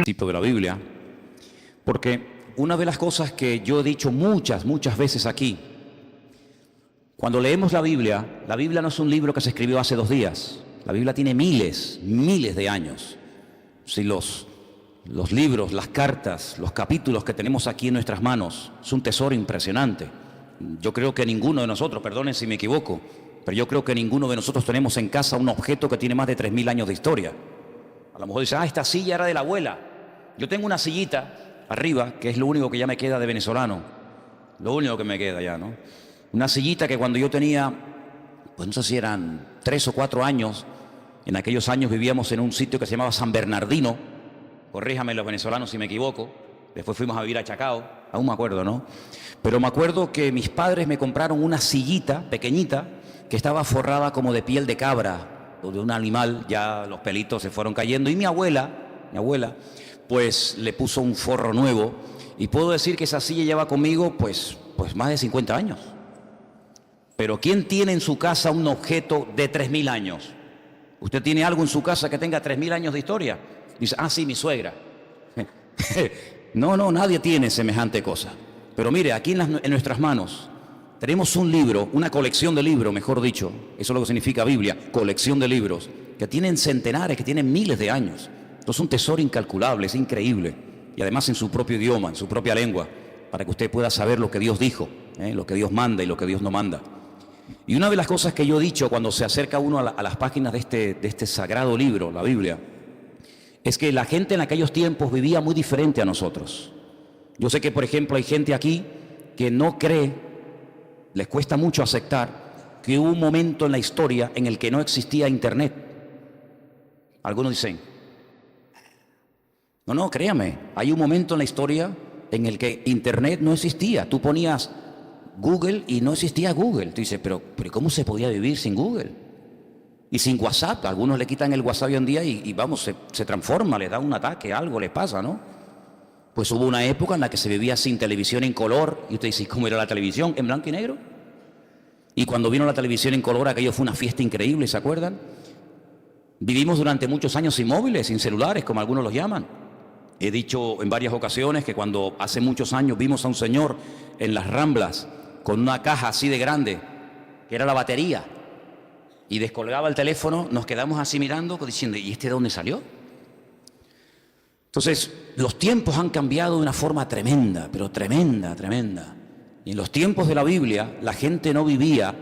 principio de la Biblia, porque una de las cosas que yo he dicho muchas veces aquí, cuando leemos la Biblia no es un libro que se escribió hace 2 días. La Biblia tiene miles de años. Si los libros, las cartas, los capítulos que tenemos aquí en nuestras manos, es un tesoro impresionante. Yo creo que ninguno de nosotros, perdonen si me equivoco, pero yo creo que ninguno de nosotros tenemos en casa un objeto que tiene más de 3000 años de historia. A lo mejor dice, esta silla era de la abuela. Yo tengo una sillita arriba, que es lo único que ya me queda de venezolano. Lo único que me queda ya, ¿no? Una sillita que cuando yo tenía, pues no sé si eran 3 o 4 años, en aquellos años vivíamos en un sitio que se llamaba San Bernardino. Corríjame los venezolanos si me equivoco. Después fuimos a vivir a Chacao, aún me acuerdo, ¿no? Pero me acuerdo que mis padres me compraron una sillita pequeñita que estaba forrada como de piel de cabra o de un animal, ya los pelitos se fueron cayendo, y mi abuela, pues le puso un forro nuevo, y puedo decir que esa silla lleva conmigo pues más de 50 años. Pero ¿quién tiene en su casa un objeto de 3000 años? ¿Usted tiene algo en su casa que tenga 3000 años de historia? Dice, sí, mi suegra. No, nadie tiene semejante cosa. Pero mire, aquí en nuestras manos tenemos un libro, una colección de libros, mejor dicho. Eso es lo que significa Biblia, colección de libros, que tienen centenares, que tienen miles de años. Entonces es un tesoro incalculable, es increíble. Y además en su propio idioma, en su propia lengua, para que usted pueda saber lo que Dios dijo, lo que Dios manda y lo que Dios no manda. Y una de las cosas que yo he dicho cuando se acerca uno a las páginas de este sagrado libro, la Biblia, es que la gente en aquellos tiempos vivía muy diferente a nosotros. Yo sé que, por ejemplo, hay gente aquí que no cree, les cuesta mucho aceptar que hubo un momento en la historia en el que no existía internet. Algunos dicen, no, créame, hay un momento en la historia en el que internet no existía. Tú ponías Google y no existía Google. Tú dices, pero ¿cómo se podía vivir sin Google? Y sin WhatsApp. Algunos le quitan el WhatsApp hoy en día y vamos, se transforma, le da un ataque, algo les pasa, ¿no? Pues hubo una época en la que se vivía sin televisión en color. Y usted dice, ¿cómo era la televisión? ¿En blanco y negro? Y cuando vino la televisión en color, aquello fue una fiesta increíble, ¿se acuerdan? Vivimos durante muchos años sin móviles, sin celulares, como algunos los llaman. He dicho en varias ocasiones que cuando hace muchos años vimos a un señor en las Ramblas con una caja así de grande, que era la batería, y descolgaba el teléfono, nos quedamos así mirando, diciendo, ¿y este de dónde salió? Entonces, los tiempos han cambiado de una forma tremenda, pero tremenda. Y en los tiempos de la Biblia, la gente no vivía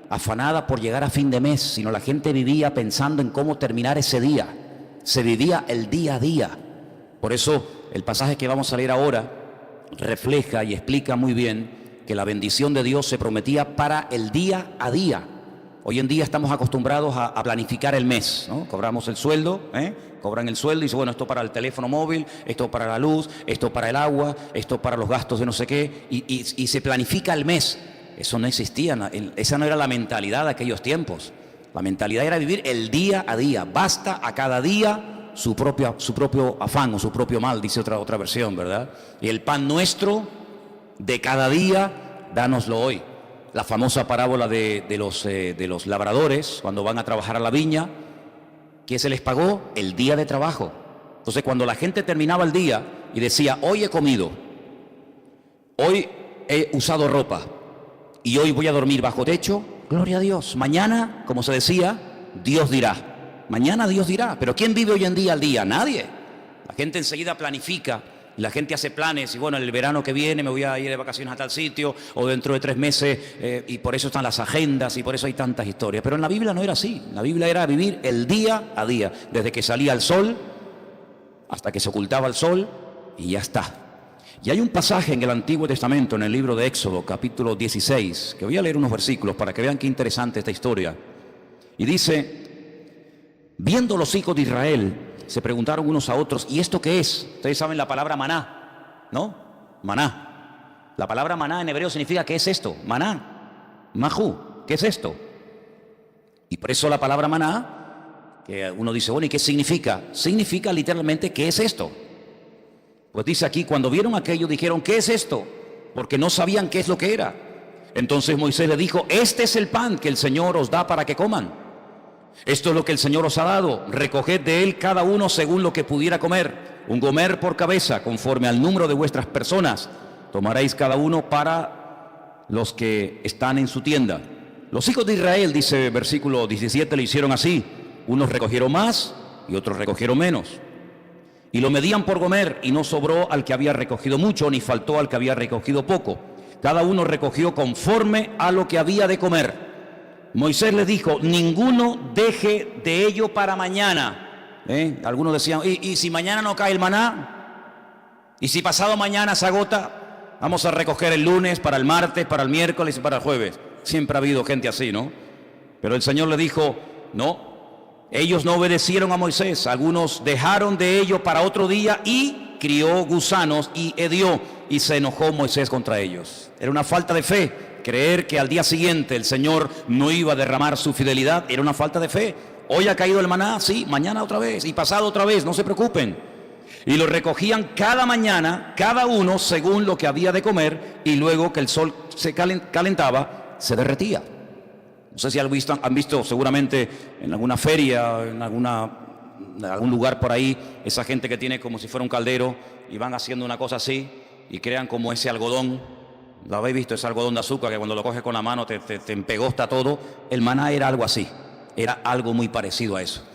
afanada por llegar a fin de mes, sino la gente vivía pensando en cómo terminar ese día. Se vivía el día a día. Por eso, el pasaje que vamos a leer ahora refleja y explica muy bien que la bendición de Dios se prometía para el día a día. Hoy en día estamos acostumbrados a planificar el mes, ¿no? Cobramos el sueldo, cobran el sueldo y dicen, bueno, esto para el teléfono móvil, esto para la luz, esto para el agua, esto para los gastos de no sé qué, y se planifica el mes. Eso no existía, esa no era la mentalidad de aquellos tiempos. La mentalidad era vivir el día a día, basta a cada día su propio afán o su propio mal, dice otra versión, ¿verdad? Y el pan nuestro de cada día, dánoslo hoy. La famosa parábola de los labradores cuando van a trabajar a la viña, ¿qué se les pagó? El día de trabajo. Entonces cuando la gente terminaba el día y decía, hoy he comido, hoy he usado ropa y hoy voy a dormir bajo techo, gloria a Dios. Mañana, como se decía, Dios dirá. Mañana Dios dirá. Pero ¿quién vive hoy en día al día? Nadie. La gente enseguida planifica. La gente hace planes y bueno, el verano que viene me voy a ir de vacaciones a tal sitio o dentro de 3 meses y por eso están las agendas y por eso hay tantas historias. Pero en la Biblia no era así. La Biblia era vivir el día a día, desde que salía el sol hasta que se ocultaba el sol y ya está. Y hay un pasaje en el Antiguo Testamento, en el libro de Éxodo, capítulo 16, que voy a leer unos versículos para que vean qué interesante esta historia. Y dice, viendo los hijos de Israel, se preguntaron unos a otros, ¿y esto qué es? Ustedes saben la palabra maná, ¿no? Maná. La palabra maná en hebreo significa, ¿qué es esto? Maná, majú, ¿qué es esto? Y por eso la palabra maná, que uno dice, bueno, ¿y qué significa? Significa literalmente, ¿qué es esto? Pues dice aquí, cuando vieron aquello, dijeron, ¿qué es esto? Porque no sabían qué es lo que era. Entonces Moisés le dijo, este es el pan que el Señor os da para que coman. Esto es lo que el Señor os ha dado, recoged de él cada uno según lo que pudiera comer. un gomer por cabeza, conforme al número de vuestras personas. Tomaréis cada uno para los que están en su tienda. Los hijos de Israel, dice versículo 17, le hicieron así. Unos recogieron más y otros recogieron menos. Y lo medían por gomer, y no sobró al que había recogido mucho, ni faltó al que había recogido poco. Cada uno recogió conforme a lo que había de comer. Moisés les dijo: ninguno deje de ello para mañana. Algunos decían: ¿Y si mañana no cae el maná? ¿Y si pasado mañana se agota? Vamos a recoger el lunes, para el martes, para el miércoles y para el jueves. Siempre ha habido gente así, ¿no? Pero el Señor le dijo: no. Ellos no obedecieron a Moisés. Algunos dejaron de ello para otro día y crió gusanos y hedió, y se enojó Moisés contra ellos. Era una falta de fe. Creer que al día siguiente el Señor no iba a derramar su fidelidad era una falta de fe. Hoy ha caído el maná, sí, mañana otra vez y pasado otra vez, no se preocupen. Y lo recogían cada mañana, cada uno según lo que había de comer, y luego que el sol se calentaba, se derretía. No sé si han visto seguramente en alguna feria, en algún lugar por ahí, esa gente que tiene como si fuera un caldero y van haciendo una cosa así y crean como ese algodón. ¿Lo habéis visto? Ese algodón de azúcar que cuando lo coges con la mano te empegosta todo. El maná era algo así, era algo muy parecido a eso.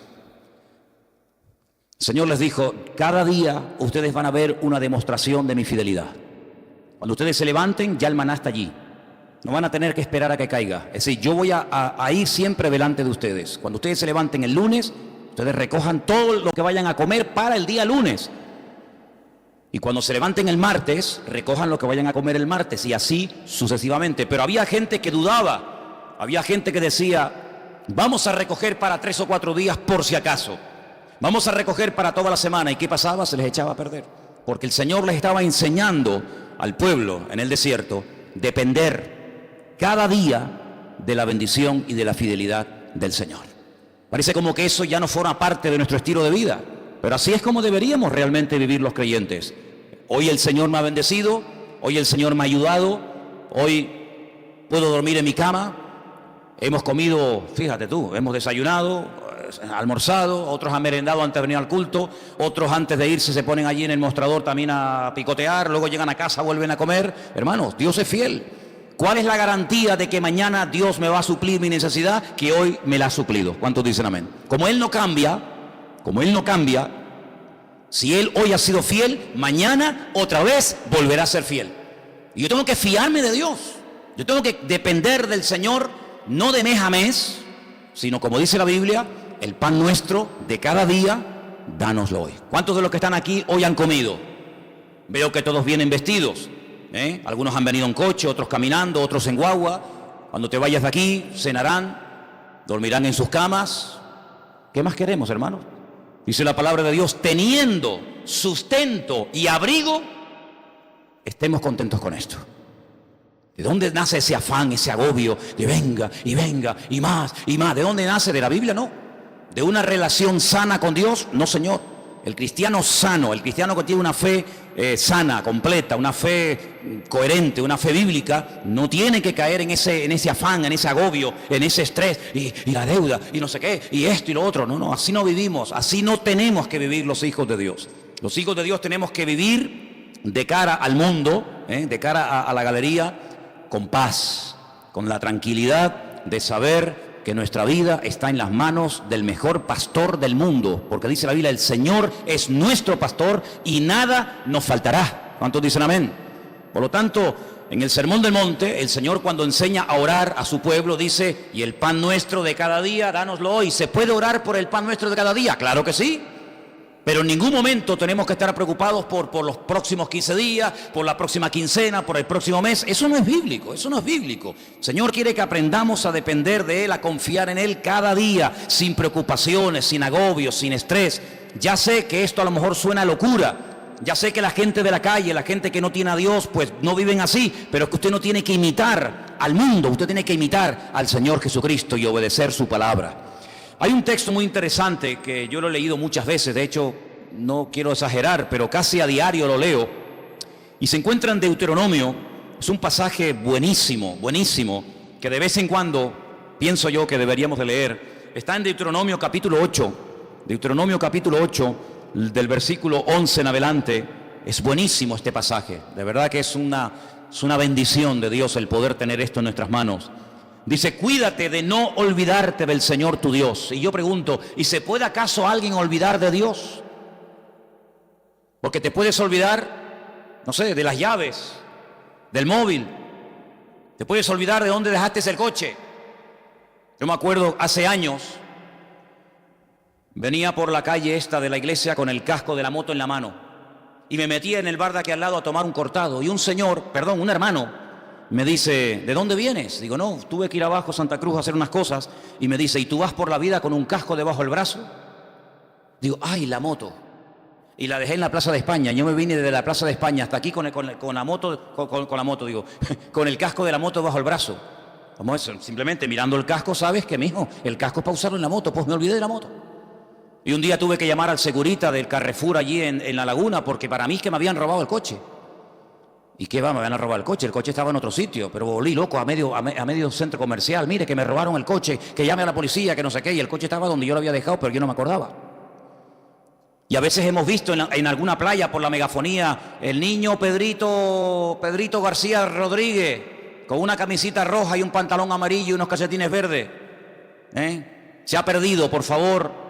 El Señor les dijo: cada día ustedes van a ver una demostración de mi fidelidad. Cuando ustedes se levanten, ya el maná está allí. No van a tener que esperar a que caiga. Es decir, yo voy a ir siempre delante de ustedes. Cuando ustedes se levanten el lunes, ustedes recojan todo lo que vayan a comer para el día lunes. Y cuando se levanten el martes, recojan lo que vayan a comer el martes, y así sucesivamente. Pero había gente que dudaba. Había gente que decía: vamos a recoger para 3 o 4 días por si acaso. Vamos a recoger para toda la semana. ¿Y qué pasaba? Se les echaba a perder. Porque el Señor les estaba enseñando al pueblo en el desierto depender cada día de la bendición y de la fidelidad del Señor. Parece como que eso ya no forma parte de nuestro estilo de vida, pero así es como deberíamos realmente vivir los creyentes. Hoy el Señor me ha bendecido, hoy el Señor me ha ayudado, hoy puedo dormir en mi cama, hemos comido, fíjate tú, hemos desayunado, almorzado, otros han merendado antes de venir al culto, otros antes de irse se ponen allí en el mostrador también a picotear, luego llegan a casa, vuelven a comer. Hermanos, Dios es fiel. ¿Cuál es la garantía de que mañana Dios me va a suplir mi necesidad que hoy me la ha suplido? ¿Cuántos dicen amén? Como Él no cambia, si Él hoy ha sido fiel, mañana otra vez volverá a ser fiel. Y yo tengo que fiarme de Dios. Yo tengo que depender del Señor, no de mes a mes, sino como dice la Biblia: el pan nuestro de cada día, dánoslo hoy. ¿Cuántos de los que están aquí hoy han comido? Veo que todos vienen vestidos. Algunos han venido en coche, otros caminando, otros en guagua. Cuando te vayas de aquí, cenarán, dormirán en sus camas. ¿Qué más queremos, hermanos? Dice la palabra de Dios: teniendo sustento y abrigo, estemos contentos con esto. ¿De dónde nace ese afán, ese agobio de venga y venga y más y más? ¿De dónde nace? ¿De la Biblia? No. ¿De una relación sana con Dios? No, Señor. El cristiano sano, el cristiano que tiene una fe sana, completa, una fe coherente, una fe bíblica, no tiene que caer en ese afán, en ese agobio, en ese estrés y la deuda y no sé qué y esto y lo otro. No, así no vivimos, así no tenemos que vivir los hijos de Dios. Los hijos de Dios tenemos que vivir de cara al mundo, de cara a la galería, con paz, con la tranquilidad de saber que nuestra vida está en las manos del mejor pastor del mundo, porque dice la Biblia: el Señor es nuestro pastor y nada nos faltará. ¿Cuántos dicen amén? Por lo tanto, en el Sermón del Monte, el Señor, cuando enseña a orar a su pueblo, dice: y el pan nuestro de cada día, dánoslo hoy. ¿Se puede orar por el pan nuestro de cada día? Claro que sí. Pero en ningún momento tenemos que estar preocupados por los próximos 15 días, por la próxima quincena, por el próximo mes. Eso no es bíblico, eso no es bíblico. El Señor quiere que aprendamos a depender de Él, a confiar en Él cada día, sin preocupaciones, sin agobios, sin estrés. Ya sé que esto a lo mejor suena a locura. Ya sé que la gente de la calle, la gente que no tiene a Dios, pues no viven así. Pero es que usted no tiene que imitar al mundo, usted tiene que imitar al Señor Jesucristo y obedecer su palabra. Hay un texto muy interesante que yo lo he leído muchas veces, de hecho no quiero exagerar, pero casi a diario lo leo, y se encuentra en Deuteronomio. Es un pasaje buenísimo, buenísimo, que de vez en cuando pienso yo que deberíamos de leer. Está en Deuteronomio capítulo 8, del versículo 11 en adelante, es buenísimo este pasaje. De verdad que es una bendición de Dios el poder tener esto en nuestras manos. Dice, cuídate de no olvidarte del Señor tu Dios. Y yo pregunto, ¿y se puede acaso alguien olvidar de Dios? Porque te puedes olvidar, no sé, de las llaves, del móvil. Te puedes olvidar de dónde dejaste el coche. Yo me acuerdo hace años, venía por la calle esta de la iglesia con el casco de la moto en la mano y me metía en el bar de aquí al lado a tomar un cortado y un hermano, me dice, ¿de dónde vienes? Digo, no, tuve que ir abajo a Santa Cruz a hacer unas cosas. Y me dice, ¿y tú vas por la vida con un casco debajo del brazo? Digo, ¡ay, la moto! Y la dejé en la Plaza de España. Yo me vine desde la Plaza de España hasta aquí con la moto, con el casco de la moto bajo el brazo. Como eso, simplemente mirando el casco, sabes que, mijo, el casco es para usarlo en la moto. Pues me olvidé de la moto. Y un día tuve que llamar al segurita del Carrefour allí en La Laguna, porque para mí es que me habían robado el coche. ¿Y qué va? Me van a robar el coche estaba en otro sitio, pero volví loco a medio centro comercial. Mire, que me robaron el coche, que llame a la policía, que no sé qué, y el coche estaba donde yo lo había dejado, pero yo no me acordaba. Y a veces hemos visto en alguna playa por la megafonía, el niño Pedrito García Rodríguez, con una camisita roja y un pantalón amarillo y unos calcetines verdes. Se ha perdido, por favor.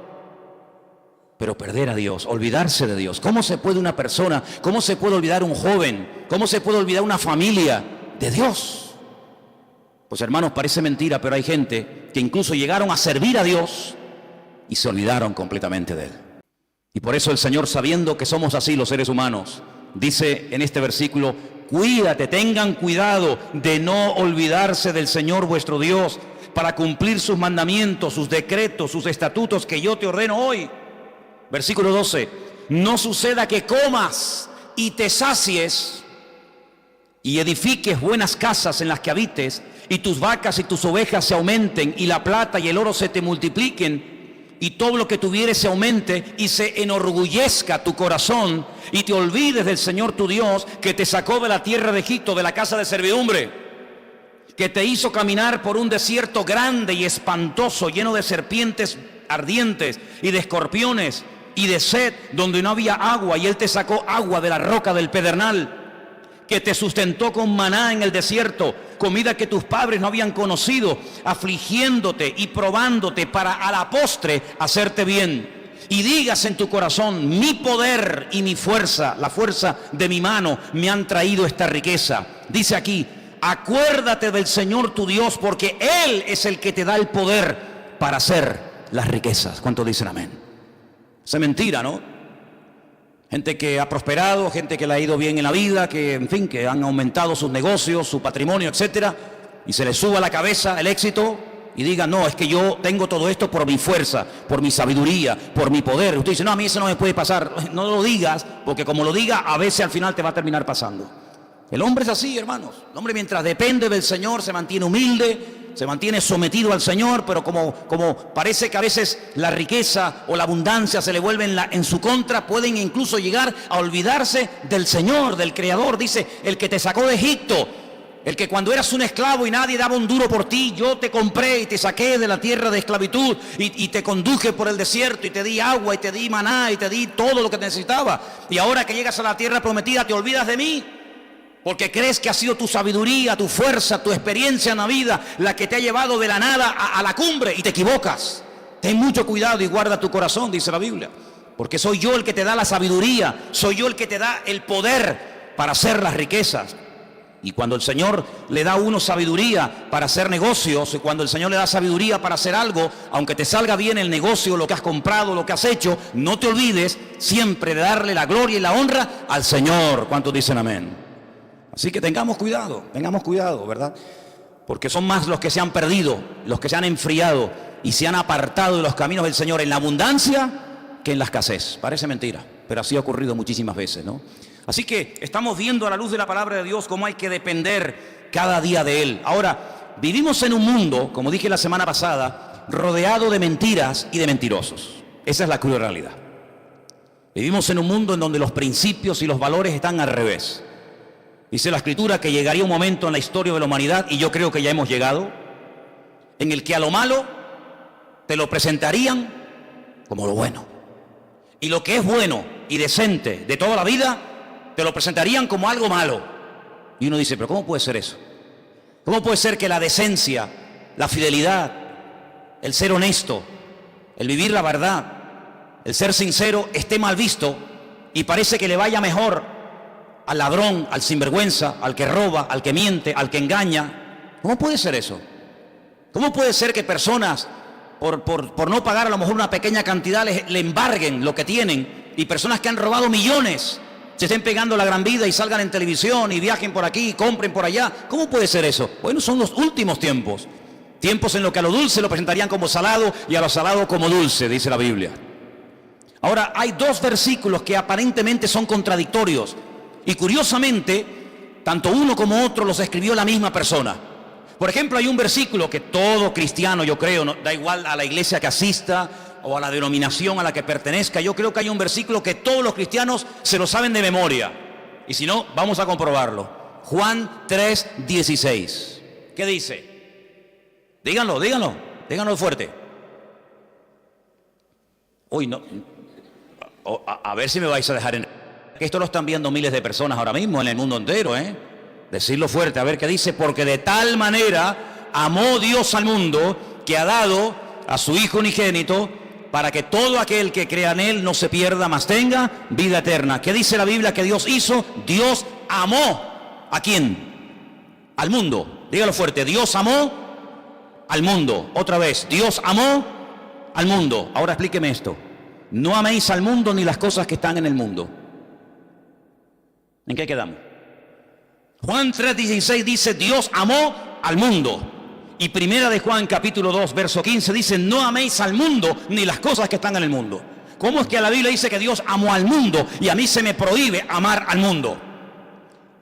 Pero perder a Dios, olvidarse de Dios. ¿Cómo se puede una persona, cómo se puede olvidar un joven, cómo se puede olvidar una familia de Dios? Pues hermanos, parece mentira, pero hay gente que incluso llegaron a servir a Dios y se olvidaron completamente de Él. Y por eso el Señor, sabiendo que somos así los seres humanos, dice en este versículo, cuídate, tengan cuidado de no olvidarse del Señor vuestro Dios para cumplir sus mandamientos, sus decretos, sus estatutos que yo te ordeno hoy. Versículo 12, no suceda que comas y te sacies y edifiques buenas casas en las que habites y tus vacas y tus ovejas se aumenten y la plata y el oro se te multipliquen y todo lo que tuvieres se aumente y se enorgullezca tu corazón y te olvides del Señor tu Dios que te sacó de la tierra de Egipto, de la casa de servidumbre, que te hizo caminar por un desierto grande y espantoso, lleno de serpientes ardientes y de escorpiones y de sed, donde no había agua, y Él te sacó agua de la roca del pedernal, que te sustentó con maná en el desierto, comida que tus padres no habían conocido, afligiéndote y probándote para a la postre hacerte bien. Y digas en tu corazón, mi poder y mi fuerza, la fuerza de mi mano, me han traído esta riqueza. Dice aquí, acuérdate del Señor tu Dios, porque Él es el que te da el poder para hacer las riquezas. ¿Cuántos dicen amén? Es mentira, ¿no? Gente que ha prosperado, gente que le ha ido bien en la vida, que en fin, que han aumentado sus negocios, su patrimonio, etcétera, y se les suba a la cabeza el éxito y digan, no, es que yo tengo todo esto por mi fuerza, por mi sabiduría, por mi poder. Usted dice, no, a mí eso no me puede pasar. No lo digas, porque como lo diga, a veces al final te va a terminar pasando. El hombre es así, hermanos. El hombre, mientras depende del Señor, se mantiene humilde, se mantiene sometido al Señor, pero como parece que a veces la riqueza o la abundancia se le vuelven en su contra, pueden incluso llegar a olvidarse del Señor, del Creador. Dice, el que te sacó de Egipto, el que cuando eras un esclavo y nadie daba un duro por ti, yo te compré y te saqué de la tierra de esclavitud y te conduje por el desierto y te di agua y te di maná y te di todo lo que necesitaba. Y ahora que llegas a la tierra prometida te olvidas de mí. Porque crees que ha sido tu sabiduría, tu fuerza, tu experiencia en la vida la que te ha llevado de la nada a la cumbre, y te equivocas. Ten mucho cuidado y guarda tu corazón, dice la Biblia. Porque soy yo el que te da la sabiduría, soy yo el que te da el poder para hacer las riquezas. Y cuando el Señor le da a uno sabiduría para hacer negocios, y cuando el Señor le da sabiduría para hacer algo, aunque te salga bien el negocio, lo que has comprado, lo que has hecho, no te olvides siempre de darle la gloria y la honra al Señor. ¿Cuántos dicen amén? Así que tengamos cuidado, ¿verdad? Porque son más los que se han perdido, los que se han enfriado y se han apartado de los caminos del Señor en la abundancia que en la escasez. Parece mentira, pero así ha ocurrido muchísimas veces, ¿no? Así que estamos viendo a la luz de la palabra de Dios cómo hay que depender cada día de Él. Ahora, vivimos en un mundo, como dije la semana pasada, rodeado de mentiras y de mentirosos. Esa es la cruda realidad. Vivimos en un mundo en donde los principios y los valores están al revés. Dice la Escritura que llegaría un momento en la historia de la humanidad, y yo creo que ya hemos llegado, en el que a lo malo te lo presentarían como lo bueno, y lo que es bueno y decente de toda la vida, te lo presentarían como algo malo. Y uno dice, pero ¿cómo puede ser eso? ¿Cómo puede ser que la decencia, la fidelidad, el ser honesto, el vivir la verdad, el ser sincero esté mal visto y parece que le vaya mejor al ladrón, al sinvergüenza, al que roba, al que miente, al que engaña? ¿Cómo puede ser eso? ¿Cómo puede ser que personas, por no pagar a lo mejor una pequeña cantidad, le embarguen lo que tienen, y personas que han robado millones se estén pegando la gran vida y salgan en televisión y viajen por aquí y compren por allá? ¿Cómo puede ser eso? Bueno, son los últimos tiempos. Tiempos en los que a lo dulce lo presentarían como salado y a lo salado como dulce, dice la Biblia. Ahora, hay dos versículos que aparentemente son contradictorios. Y curiosamente, tanto uno como otro los escribió la misma persona. Por ejemplo, hay un versículo que todo cristiano, yo creo, no, da igual a la iglesia que asista o a la denominación a la que pertenezca, yo creo que hay un versículo que todos los cristianos se lo saben de memoria. Y si no, vamos a comprobarlo. Juan 3:16. ¿Qué dice? Díganlo fuerte. Uy, no. A ver si me vais a dejar en... Que esto lo están viendo miles de personas ahora mismo en el mundo entero, ¿eh? Decirlo fuerte, a ver qué dice. Porque de tal manera amó Dios al mundo, que ha dado a su Hijo unigénito, para que todo aquel que crea en Él no se pierda, mas tenga vida eterna. ¿Qué dice la Biblia que Dios hizo? Dios amó. ¿A quién? Al mundo. Dígalo fuerte. Dios amó al mundo. Otra vez. Dios amó al mundo. Ahora explíqueme esto. No améis al mundo ni las cosas que están en el mundo. ¿En qué quedamos? Juan 3:16 dice, Dios amó al mundo. Y primera de Juan capítulo 2 verso 15 dice, no améis al mundo ni las cosas que están en el mundo. ¿Cómo es que la Biblia dice que Dios amó al mundo y a mí se me prohíbe amar al mundo?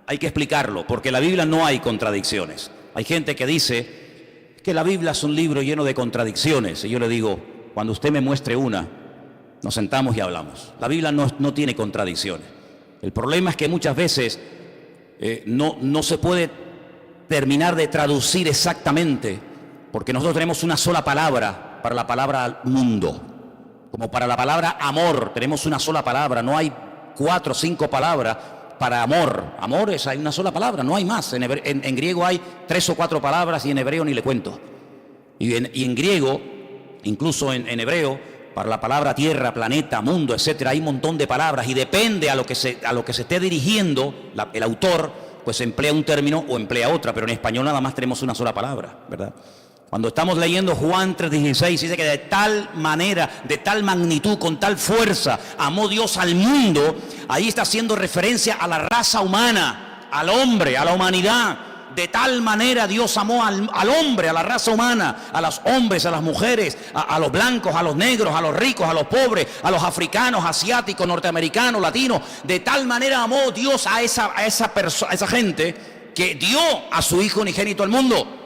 Hay que explicarlo, porque en la Biblia no hay contradicciones. Hay gente que dice que la Biblia es un libro lleno de contradicciones. Y yo le digo, cuando usted me muestre una, nos sentamos y hablamos. La Biblia no tiene contradicciones. El problema es que muchas veces no se puede terminar de traducir exactamente, porque nosotros tenemos una sola palabra para la palabra mundo, como para la palabra amor tenemos una sola palabra. No hay 4 o 5 palabras para amor. Amor hay una sola palabra, no hay más. En griego hay 3 o 4 palabras y en hebreo ni le cuento. Y en griego, incluso en hebreo, para la palabra tierra, planeta, mundo, etcétera, hay un montón de palabras, y depende a lo que se esté dirigiendo el autor, pues emplea un término o emplea otra, pero en español nada más tenemos una sola palabra, ¿verdad? Cuando estamos leyendo Juan 3:16, dice que de tal manera, de tal magnitud, con tal fuerza, amó Dios al mundo. Ahí está haciendo referencia a la raza humana, al hombre, a la humanidad. De tal manera Dios amó al hombre, a la raza humana, a los hombres, a las mujeres, a los blancos, a los negros, a los ricos, a los pobres, a los africanos, asiáticos, norteamericanos, latinos. De tal manera amó Dios a esa gente, que dio a su Hijo unigénito al mundo,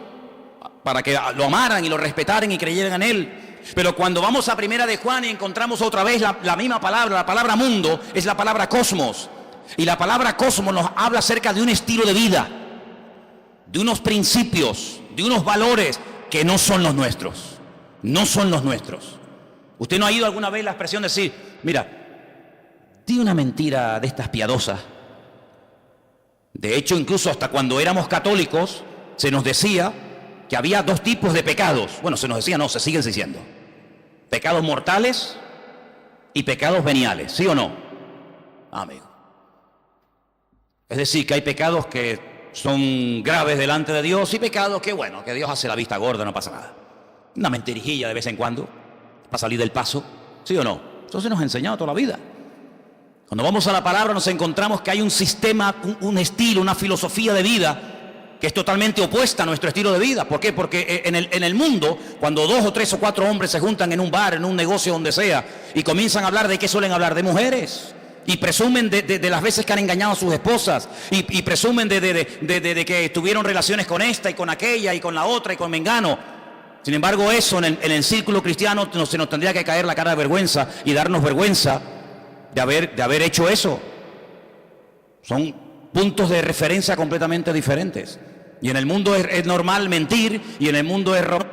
para que lo amaran y lo respetaran y creyeran en Él. Pero cuando vamos a primera de Juan y encontramos otra vez la misma palabra, la palabra mundo, es la palabra cosmos. Y la palabra cosmos nos habla acerca de un estilo de vida, de unos principios, de unos valores que no son los nuestros. No son los nuestros. ¿Usted no ha oído alguna vez la expresión de decir, mira, di una mentira de estas piadosas? De hecho, incluso hasta cuando éramos católicos, se nos decía que había 2 tipos de pecados. Bueno, se nos decía, no, se siguen diciendo. Pecados mortales y pecados veniales, ¿sí o no? Amigo. Es decir, que hay pecados que son graves delante de Dios y pecados que, bueno, que Dios hace la vista gorda, no pasa nada. Una mentirijilla de vez en cuando para salir del paso, ¿sí o no? Eso se nos ha enseñado toda la vida. Cuando vamos a la palabra nos encontramos que hay un sistema, un estilo, una filosofía de vida que es totalmente opuesta a nuestro estilo de vida. ¿Por qué? Porque en el mundo, cuando 2 o 3 o 4 hombres se juntan en un bar, en un negocio, donde sea, y comienzan a hablar, ¿de qué suelen hablar? De mujeres. Y presumen de las veces que han engañado a sus esposas, y presumen de que tuvieron relaciones con esta y con aquella y con la otra y con mengano. Sin embargo, eso en el círculo cristiano se nos tendría que caer la cara de vergüenza y darnos vergüenza de haber hecho eso. Son puntos de referencia completamente diferentes. Y en el mundo es normal mentir, y en el mundo es robar.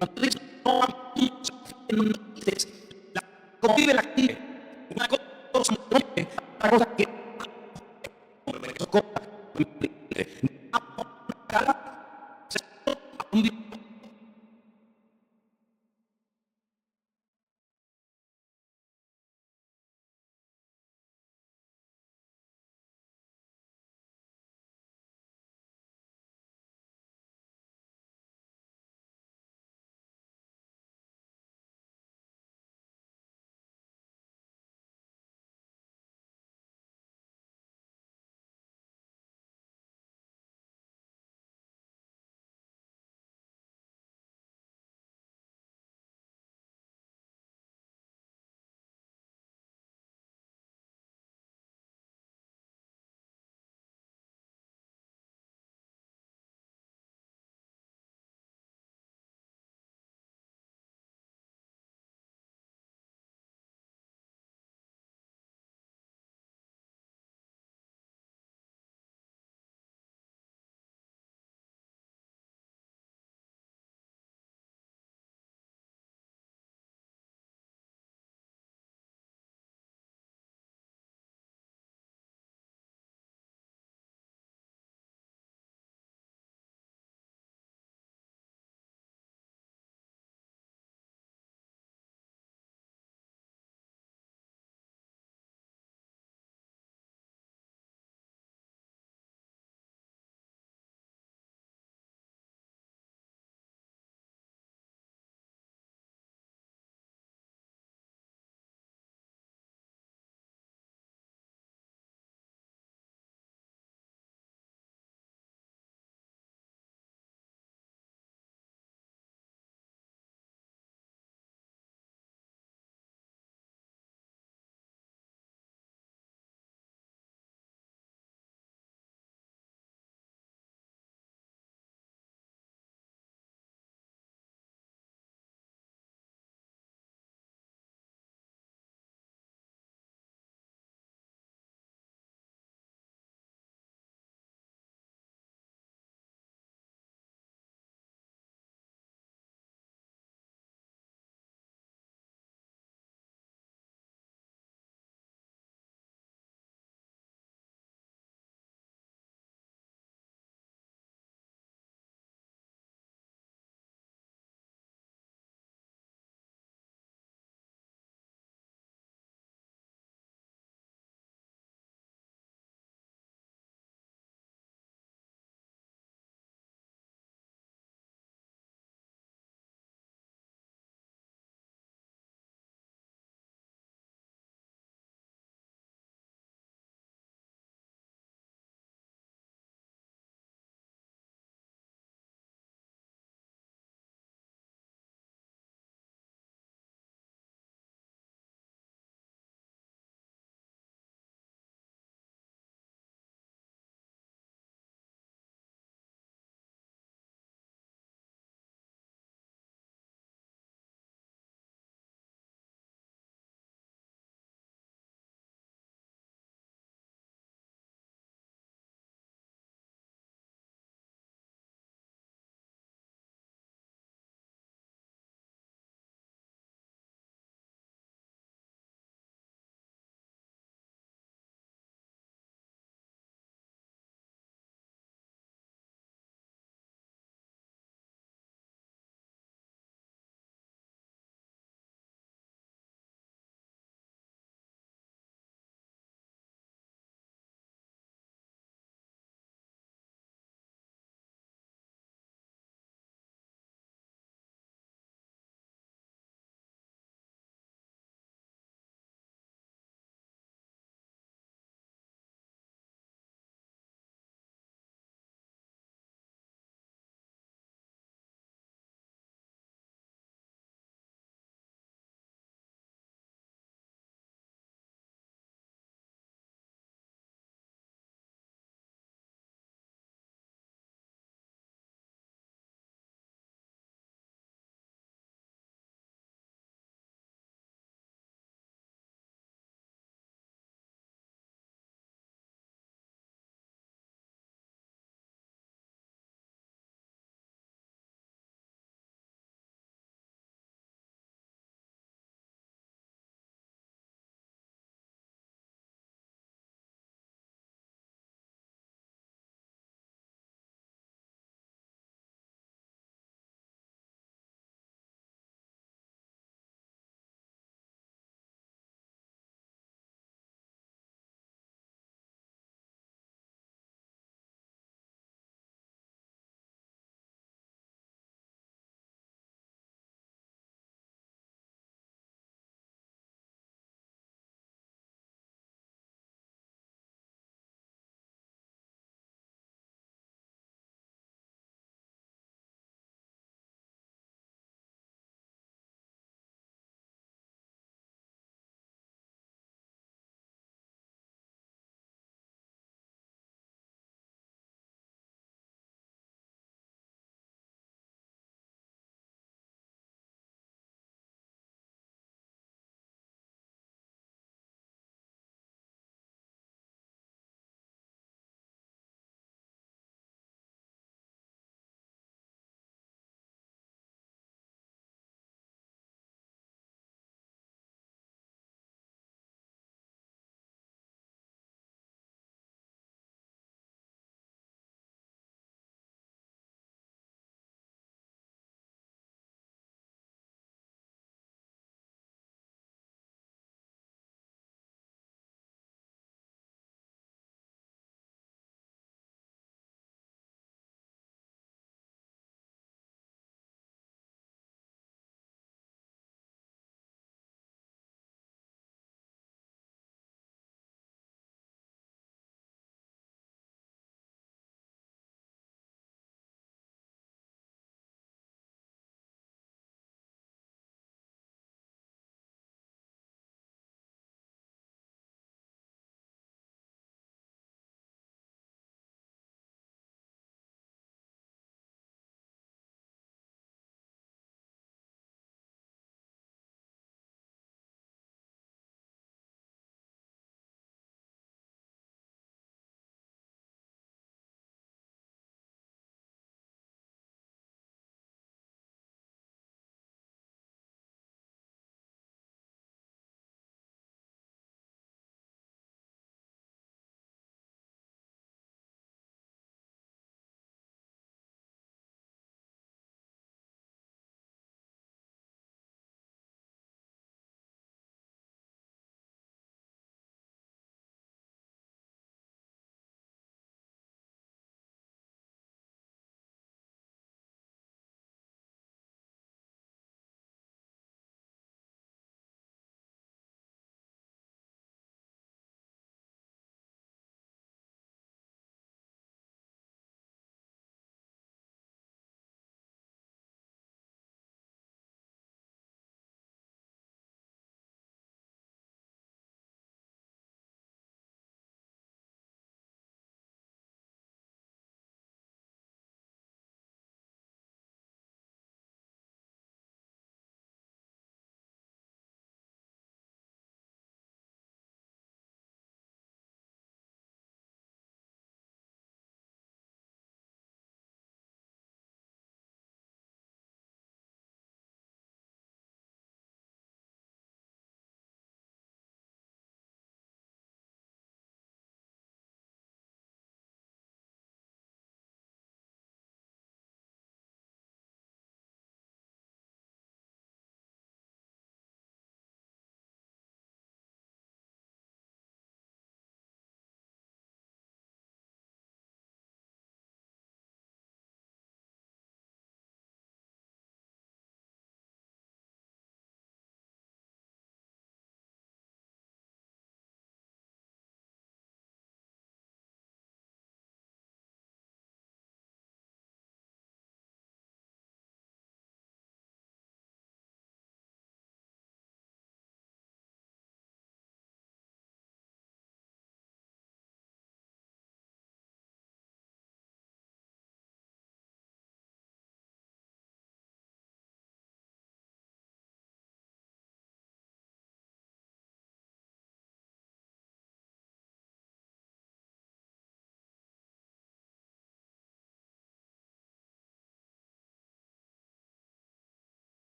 Cuando dice, no vamos a